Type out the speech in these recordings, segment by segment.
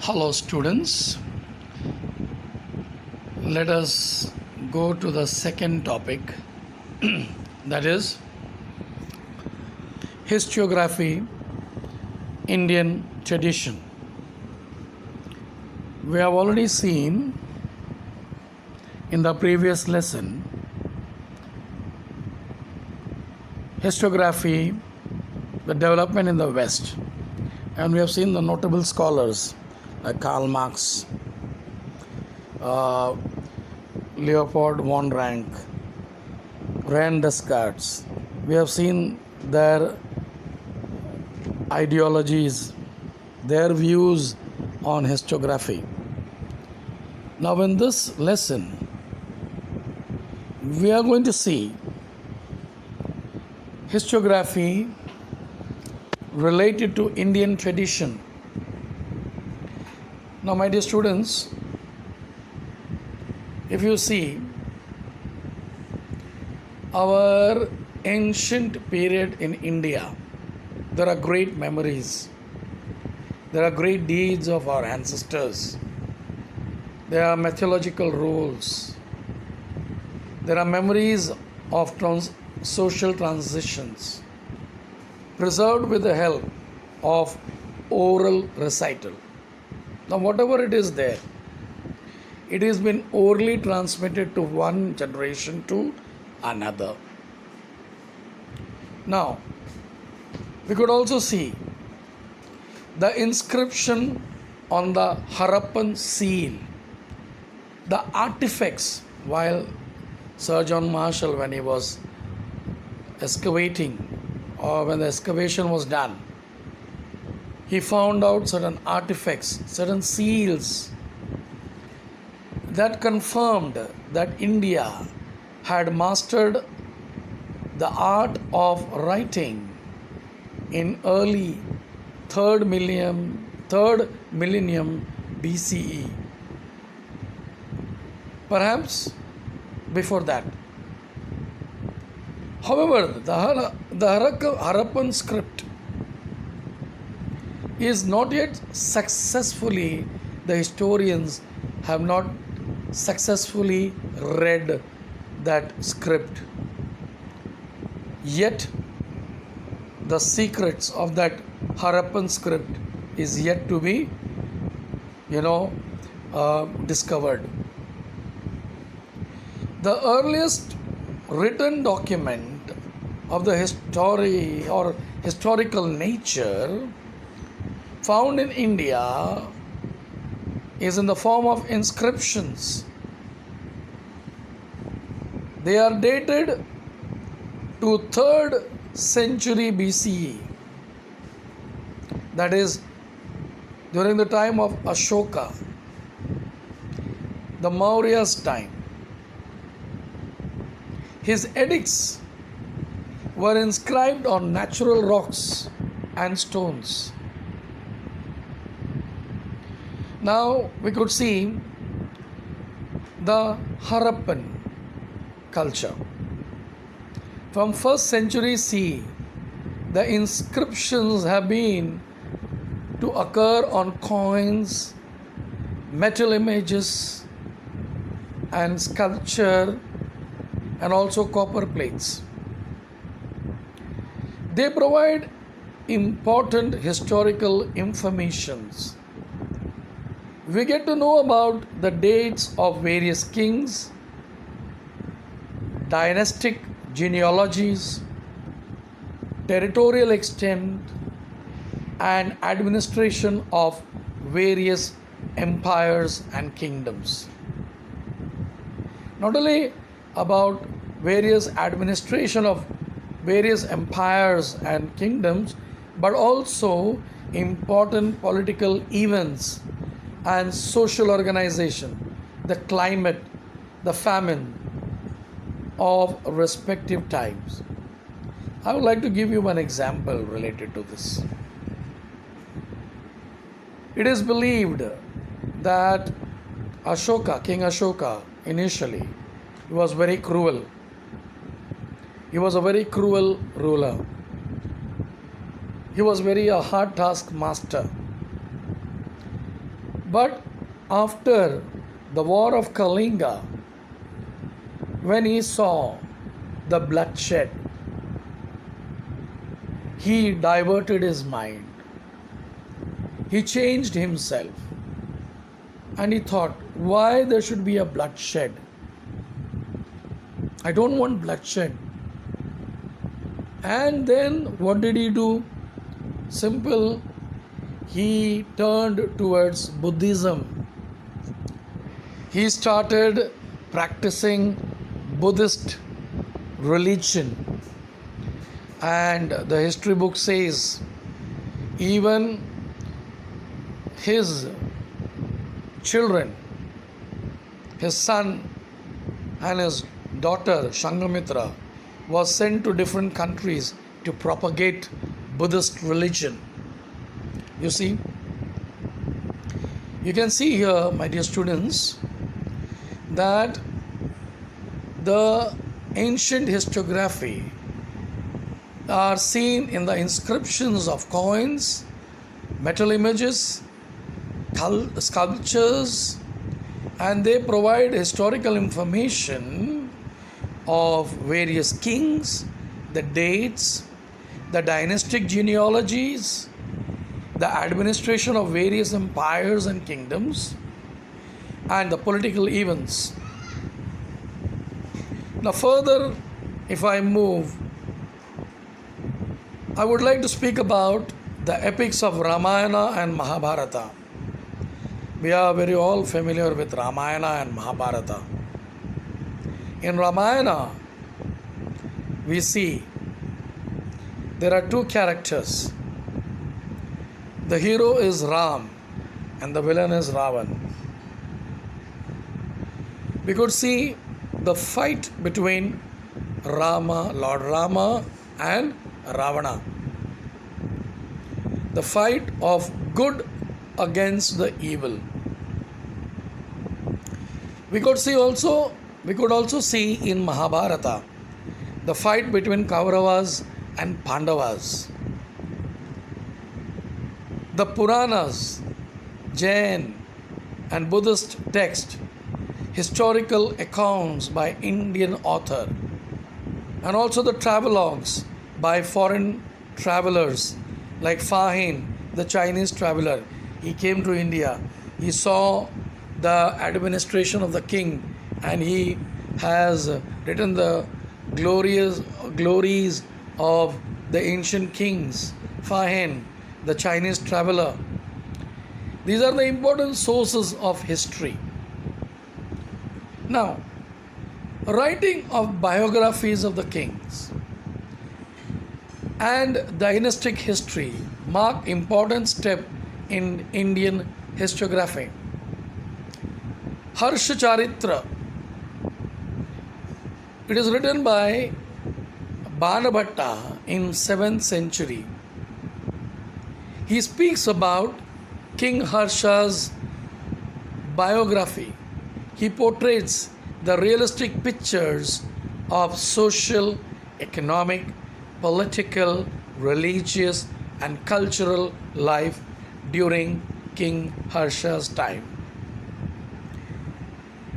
Hello, students. Let us go to the second topic that is historiography, Indian tradition. We have already seen in the previous lesson historiography, the development in the West, and we have seen the notable scholars like Karl Marx, Leopold von Ranke, Rene Descartes. We have seen their ideologies, their views on historiography. Now, in this lesson, we are going to see historiography related to Indian tradition. Now, my dear students, if you see our ancient period in India, there are great memories. There are great deeds of our ancestors. There are mythological roles. There are memories of social transitions preserved with the help of oral recital. Now, whatever it is there, it has been orally transmitted to one generation to another. Now, we could also see the inscription on the Harappan seal, the artifacts, while Sir John Marshall, when he was excavating or when the excavation was done, he found out certain artifacts, certain seals that confirmed that India had mastered the art of writing in early third millennium BCE. Perhaps before that. However, the Harappan script is not yet successfully, the historians have not successfully read that script. Yet, the secrets of that Harappan script is yet to be, discovered. The earliest written document of the history or historical nature found in India is in the form of inscriptions. They are dated to 3rd century BCE, that is during the time of Ashoka, the Maurya's time. His edicts were inscribed on natural rocks and stones. Now we could see the Harappan culture. From 1st century CE, the inscriptions have been to occur on coins, metal images, and sculpture, and also copper plates. They provide important historical informations. We get to know about the dates of various kings, dynastic genealogies, territorial extent, and administration of various empires and kingdoms. Not only about various administration of various empires and kingdoms, but also important political events and social organization, the climate, the famine of respective times. I would like to give you one example related to this. It is believed that King Ashoka, initially, he was very cruel. He was a very cruel ruler. He was very a hard task master. But after the war of Kalinga, when he saw the bloodshed, he diverted his mind. He changed himself. And he thought, why there should be a bloodshed? I don't want bloodshed. And then what did he do? Simple. He turned towards Buddhism. He started practicing Buddhist religion. And the history book says even his children, his son and his daughter Shangamitra, was sent to different countries to propagate Buddhist religion. You see, you can see here, my dear students, that the ancient historiography are seen in the inscriptions of coins, metal images, sculptures, and they provide historical information of various kings, the dates, the dynastic genealogies, the administration of various empires and kingdoms, and the political events. Now, further, if I move, I would like to speak about the epics of Ramayana and Mahabharata. We are very all familiar with Ramayana and Mahabharata. In Ramayana, we see there are two characters. The hero is Ram and the villain is Ravan. We could see the fight between Lord Rama and Ravana. The fight of good against the evil. We could also see in Mahabharata the fight between Kauravas and Pandavas. The Puranas, Jain and Buddhist text, historical accounts by Indian author, and also the travelogues by foreign travelers like Fa Hien, the Chinese traveler. He came to India. He saw the administration of the king, and he has written the glories of the ancient kings. Fa Hien, the Chinese traveler. These are the important sources of history. Now, writing of biographies of the kings and dynastic history mark important step in Indian historiography. Harsha Charitra, it is written by Banabhatta in 7th century. He speaks about King Harsha's biography. He portrays the realistic pictures of social, economic, political, religious, and cultural life during King Harsha's time.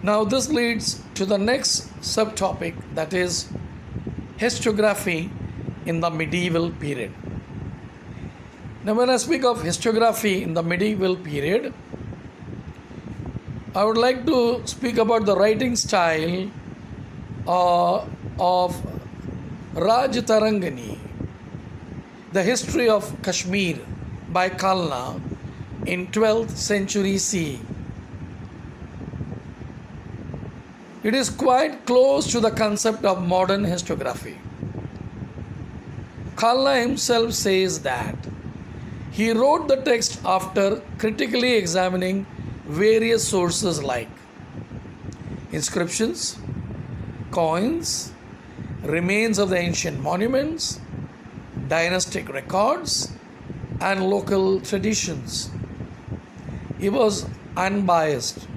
Now, this leads to the next subtopic, that is historiography in the medieval period. Now, when I speak of historiography in the medieval period, I would like to speak about the writing style of Raj Tarangani, the history of Kashmir by Kalna in 12th century CE. It is quite close to the concept of modern historiography. Kalna himself says that he wrote the text after critically examining various sources like inscriptions, coins, remains of the ancient monuments, dynastic records, and local traditions. He was unbiased.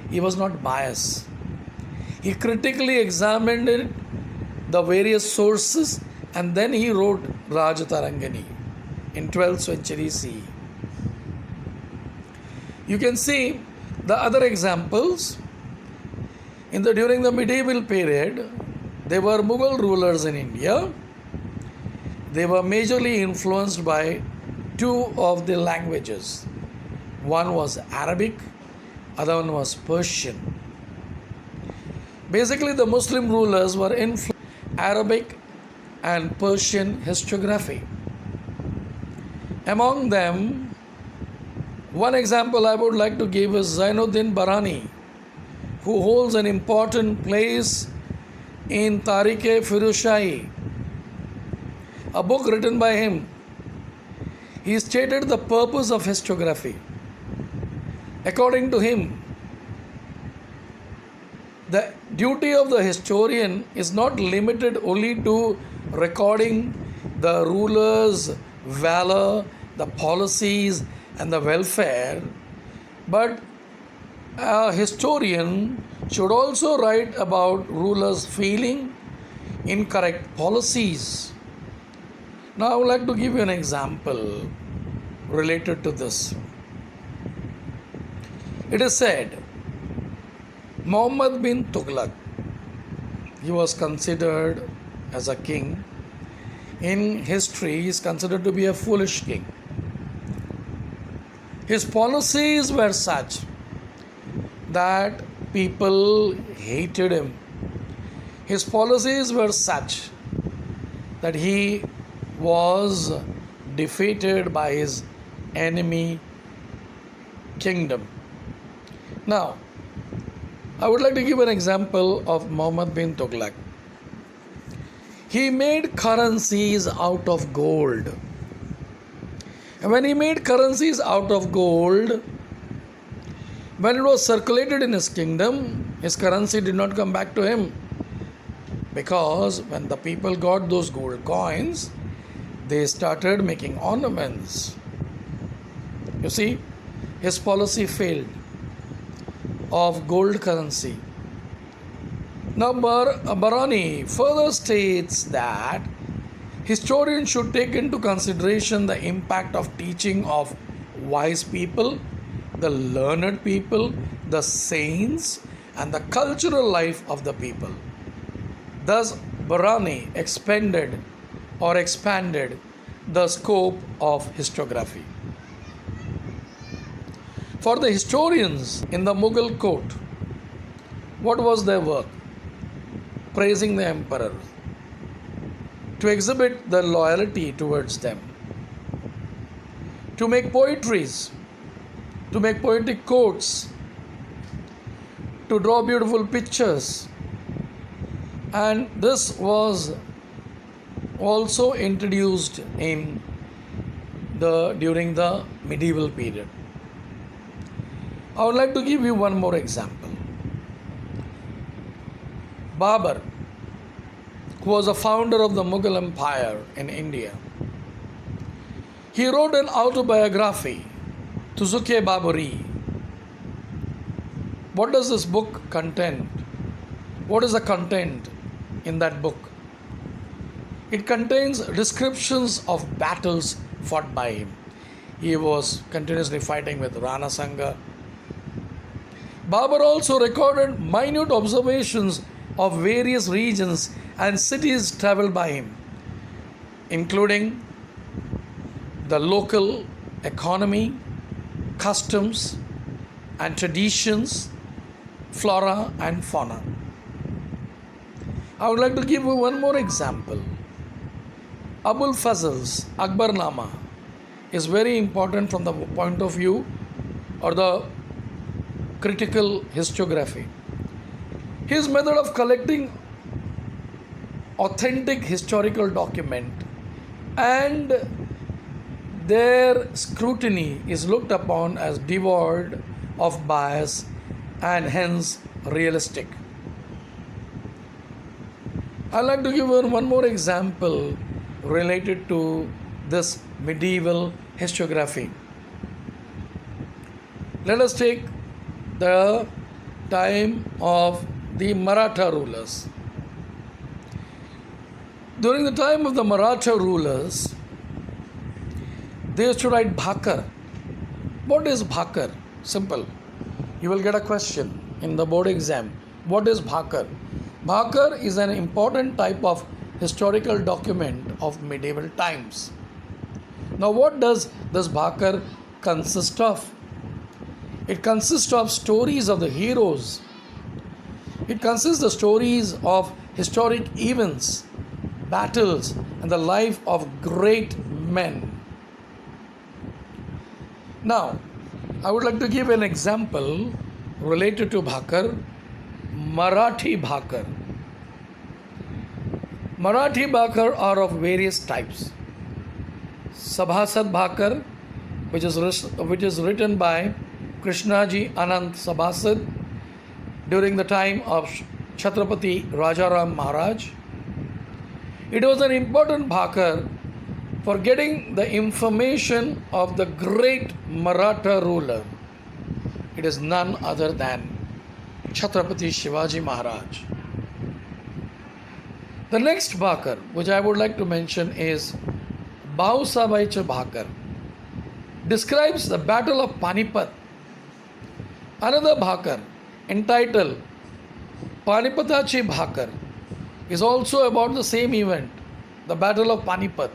He was not biased. He critically examined the various sources, and then he wrote Raja Tarangani in 12th century CE. You can see the other examples. During the medieval period, there were Mughal rulers in India. They were majorly influenced by two of the languages. One was Arabic, other one was Persian. Basically, the Muslim rulers were influenced by Arabic and Persian historiography. Among them, one example I would like to give is Zainuddin Barani, who holds an important place in Tarikh-e-Firuzshahi, a book written by him. He stated the purpose of historiography. According to him, the duty of the historian is not limited only to recording the rulers' valor, the policies, and the welfare, but a historian should also write about rulers' feeling, incorrect policies. Now, I would like to give you an example related to this. It is said, Muhammad bin Tughlaq, he was considered as a king. In history, he is considered to be a foolish king. His policies were such that people hated him. His policies were such that he was defeated by his enemy kingdom. Now, I would like to give an example of Muhammad bin Tughlaq. He made currencies out of gold. And when he made currencies out of gold, when it was circulated in his kingdom, his currency did not come back to him. Because when the people got those gold coins, they started making ornaments. You see, his policy failed of gold currency. Now, Barani further states that historians should take into consideration the impact of teaching of wise people, the learned people, the saints, and the cultural life of the people. Thus, Barani expanded the scope of historiography. For the historians in the Mughal court, what was their work? Praising the emperor, to exhibit their loyalty towards them, to make poetries, to make poetic quotes, to draw beautiful pictures. And this was also introduced during the medieval period. I would like to give you one more example. Babur, who was a founder of the Mughal Empire in India, he wrote an autobiography, Tuzuk-e-Baburi. What does this book contain? What is the content in that book? It contains descriptions of battles fought by him. He was continuously fighting with Rana Sanga. Babur also recorded minute observations of various regions and cities traveled by him, including the local economy, customs and traditions, flora and fauna. I would like to give you one more example. Abul Fazl's Akbarnama is very important from the point of view or the critical historiography. His method of collecting authentic historical document and their scrutiny is looked upon as devoid of bias and hence realistic. I'd like to give one more example related to this medieval historiography. Let us take the time of the Maratha rulers. During the time of the Maratha rulers, they used to write Bhakar. What is Bhakar? Simple. You will get a question in the board exam. What is Bhakar? Bhakar is an important type of historical document of medieval times. Now, what does this Bhakar consist of? It consists of stories of the heroes. It consists of stories of historic events, battles, and the life of great men. Now, I would like to give an example related to Bhakar, Marathi Bhakar. Marathi Bhakar are of various types. Sabhasad Bhakar, which is written by Krishnaji Anand Sabhasad during the time of Chhatrapati Rajaram Maharaj. It was an important Bhakar for getting the information of the great Maratha ruler. It is none other than Chhatrapati Shivaji Maharaj. The next Bhakar, which I would like to mention, is Bausabaich Bhakar. Describes the Battle of Panipat. Another Bhakar, entitled Panipatachi Bhakar, is also about the same event, the Battle of Panipat.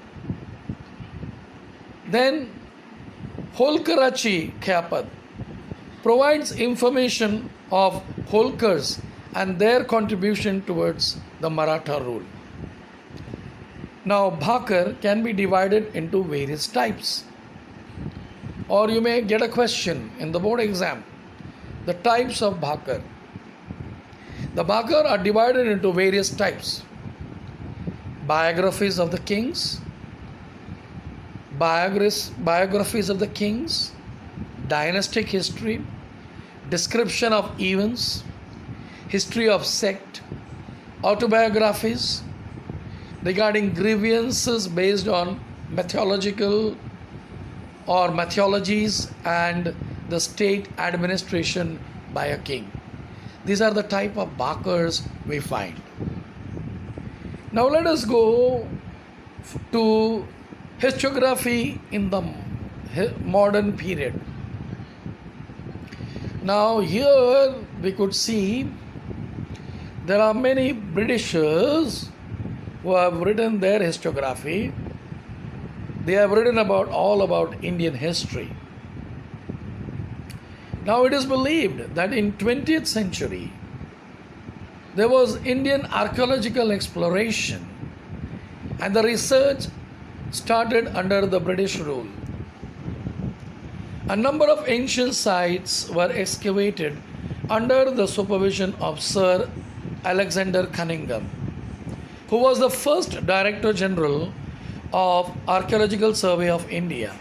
Then Holkarachi Khyapad provides information of Holkars and their contribution towards the Maratha rule. Now, Bhakar can be divided into various types. Or you may get a question in the board exam. The types of Bhakar. The Bhakar are divided into various types. Biographies of the kings, biographies of the kings, dynastic history, description of events, history of sect, autobiographies regarding grievances based on mythological or mythologies and the state administration by a king. These are the type of Bhakars we find. Now let us go to historiography in the modern period. Now here we could see there are many Britishers who have written their historiography. They have written all about Indian history. Now it is believed that in 20th century there was Indian archaeological exploration and the research started under the British rule. A number of ancient sites were excavated under the supervision of Sir Alexander Cunningham, who was the first Director General of Archaeological Survey of India.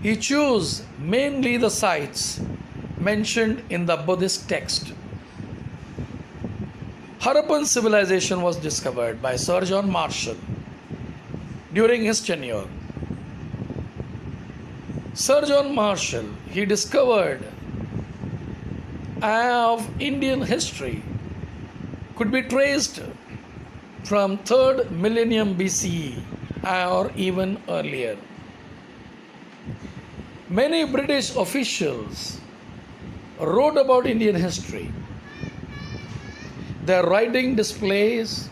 He chose mainly the sites mentioned in the Buddhist text. Harappan civilization was discovered by Sir John Marshall during his tenure. Sir John Marshall, he discovered of Indian history could be traced from 3rd millennium BCE or even earlier. Many British officials wrote about Indian history. Their writing displays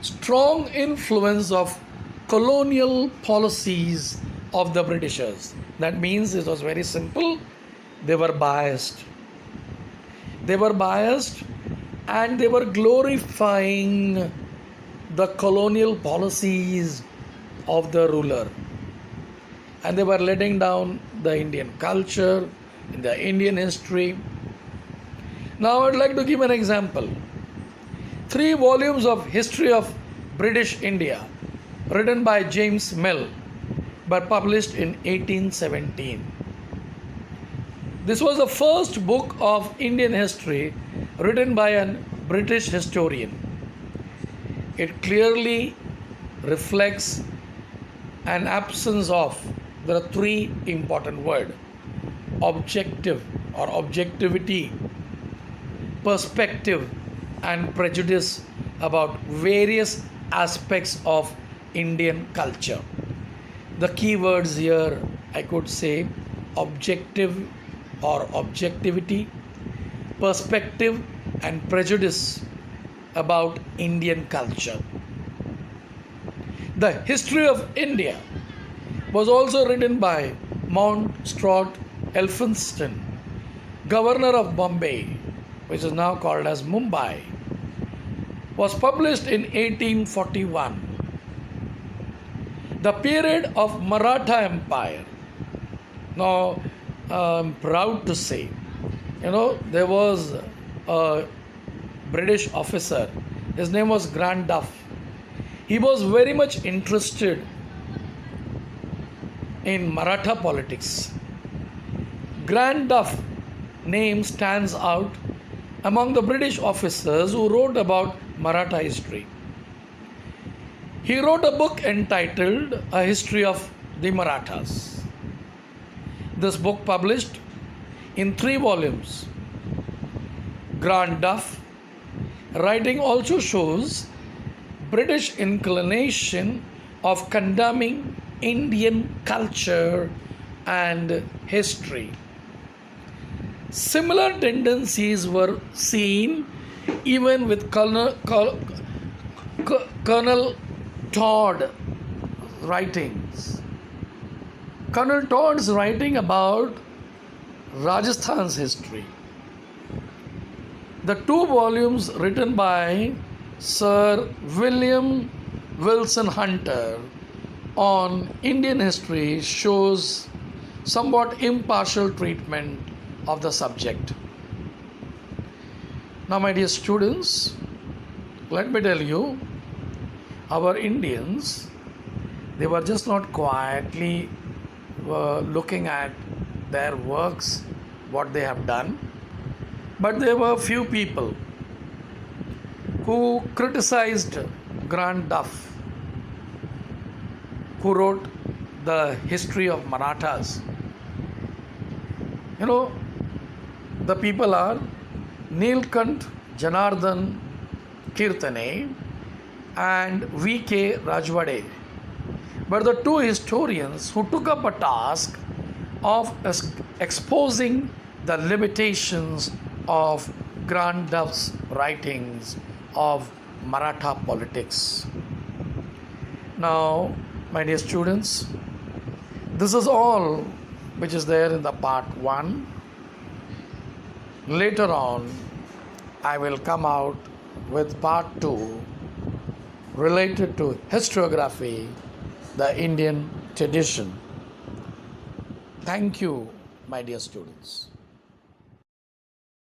strong influence of colonial policies of the Britishers. That means it was very simple. They were biased. They were biased and they were glorifying the colonial policies of the ruler. And they were letting down the Indian culture, the Indian history. Now I'd like to give an example. 3 volumes of History of British India, written by James Mill, but published in 1817. This was the first book of Indian history written by a British historian. It clearly reflects an absence of, there are 3 important words: objective or objectivity, perspective, and prejudice about various aspects of Indian culture. The key words here, I could say, objectivity, perspective, and prejudice about Indian culture. The history of India was also written by Mount Stuart Elphinstone, governor of Bombay, which is now called as Mumbai, was published in 1841. The period of Maratha Empire. Now, I'm proud to say, there was a British officer. His name was Grant Duff. He was very much interested in Maratha politics. Grant Duff name stands out among the British officers who wrote about Maratha history. He wrote a book entitled A History of the Marathas. This book published in 3 volumes. Grant Duff writing also shows British inclination of condemning Indian culture and history. Similar tendencies were seen even with Colonel Todd writings. Colonel Todd's writing about Rajasthan's history. The 2 volumes written by Sir William Wilson Hunter on Indian history shows somewhat impartial treatment of the subject. Now, my dear students, let me tell you, our Indians, they were just not quietly looking at their works, what they have done, but there were few people who criticized Grant Duff, who wrote the history of Marathas. The people are Neelkant Janardhan Kirtane and V.K. Rajwade. But the 2 historians who took up a task of exposing the limitations of Grant Duff's writings of Maratha politics. Now, my dear students, this is all which is there in the part 1. Later on, I will come out with part 2 related to historiography, the Indian tradition. Thank you, my dear students.